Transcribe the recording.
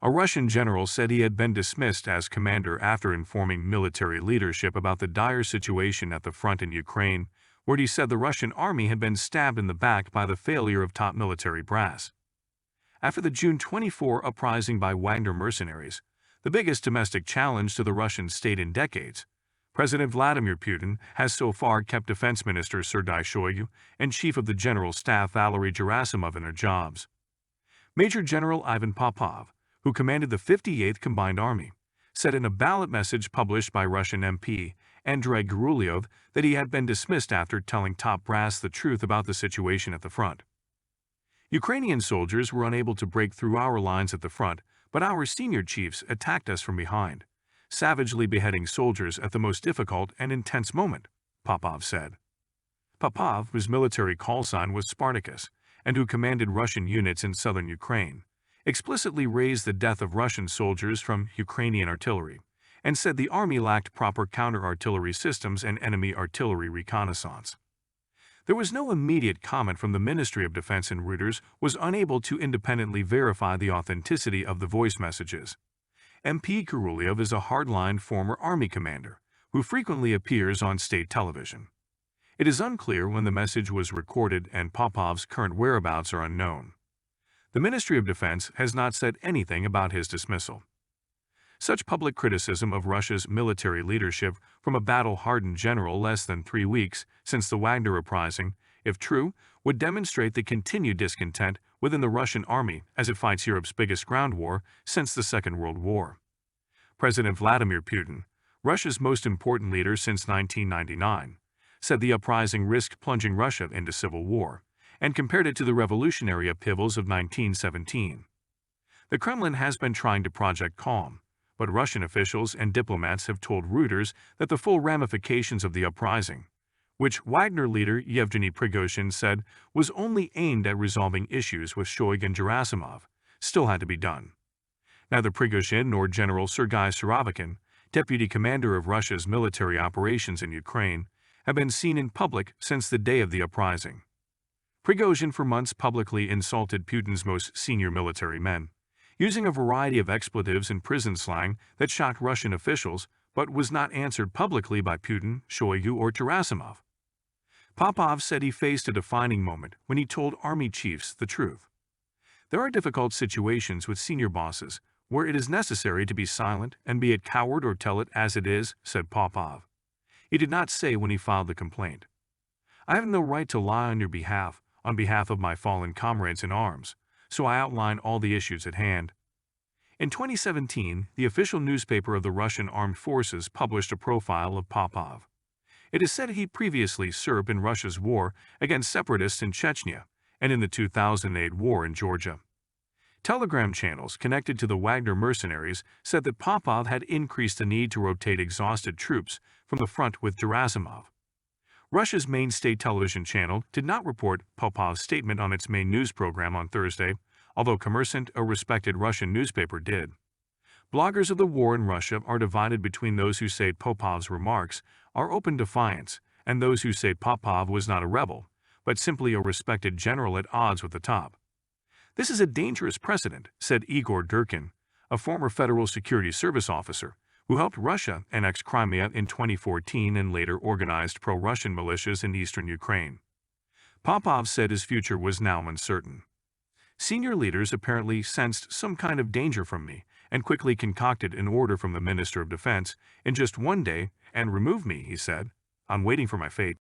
A Russian general said he had been dismissed as commander after informing military leadership about the dire situation at the front in Ukraine, where he said the Russian army had been stabbed in the back by the failure of top military brass. After the June 24 uprising by Wagner mercenaries, the biggest domestic challenge to the Russian state in decades, President Vladimir Putin has so far kept Defense Minister Sergei Shoigu and Chief of the General Staff Valery Gerasimov in their jobs. Major General Ivan Popov, who commanded the 58th Combined Army, said in a ballot message published by Russian MP Andrei Gurulyov that he had been dismissed after telling top brass the truth about the situation at the front. Ukrainian soldiers were unable to break through our lines at the front, but our senior chiefs attacked us from behind, savagely beheading soldiers at the most difficult and intense moment, Popov said. Popov, whose military call sign was Spartacus, and who commanded Russian units in southern Ukraine, explicitly raised the death of Russian soldiers from Ukrainian artillery, and said the army lacked proper counter-artillery systems and enemy artillery reconnaissance. There was no immediate comment from the Ministry of Defense, and Reuters was unable to independently verify the authenticity of the voice messages. MP Gurulyov is a hardline former army commander who frequently appears on state television. It is unclear when the message was recorded, and Popov's current whereabouts are unknown. The Ministry of Defense has not said anything about his dismissal. Such public criticism of Russia's military leadership from a battle-hardened general less than 3 weeks since the Wagner uprising, if true, would demonstrate the continued discontent within the Russian army as it fights Europe's biggest ground war since the Second World War. President Vladimir Putin, Russia's most important leader since 1999, said the uprising risked plunging Russia into civil war, and compared it to the revolutionary upheavals of 1917. The Kremlin has been trying to project calm, but Russian officials and diplomats have told Reuters that the full ramifications of the uprising, which Wagner leader Yevgeny Prigozhin said was only aimed at resolving issues with Shoigu and Gerasimov, still had to be done. Neither Prigozhin nor General Sergei Surovikin, deputy commander of Russia's military operations in Ukraine, have been seen in public since the day of the uprising. Prigozhin for months publicly insulted Putin's most senior military men, using a variety of expletives and prison slang that shocked Russian officials but was not answered publicly by Putin, Shoigu, or Gerasimov. Popov said he faced a defining moment when he told army chiefs the truth. There are difficult situations with senior bosses where it is necessary to be silent and be a coward or tell it as it is, said Popov. He did not say when he filed the complaint, "I have no right to lie on your behalf, on behalf of my fallen comrades in arms, so I outline all the issues at hand." In 2017, the official newspaper of the Russian Armed Forces published a profile of Popov. It is said he previously served in Russia's war against separatists in Chechnya and in the 2008 war in Georgia. Telegram channels connected to the Wagner mercenaries said that Popov had increased the need to rotate exhausted troops from the front with Gerasimov. Russia's main state television channel did not report Popov's statement on its main news program on Thursday, although Kommersant, a respected Russian newspaper, did. Bloggers of the war in Russia are divided between those who say Popov's remarks are open defiance and those who say Popov was not a rebel, but simply a respected general at odds with the top. "This is a dangerous precedent," said Igor Durkin, a former Federal Security Service officer who helped Russia annex Crimea in 2014 and later organized pro-Russian militias in eastern Ukraine. Popov said his future was now uncertain. "Senior leaders apparently sensed some kind of danger from me and quickly concocted an order from the Minister of Defense in just one day and removed me," he said. "I'm waiting for my fate."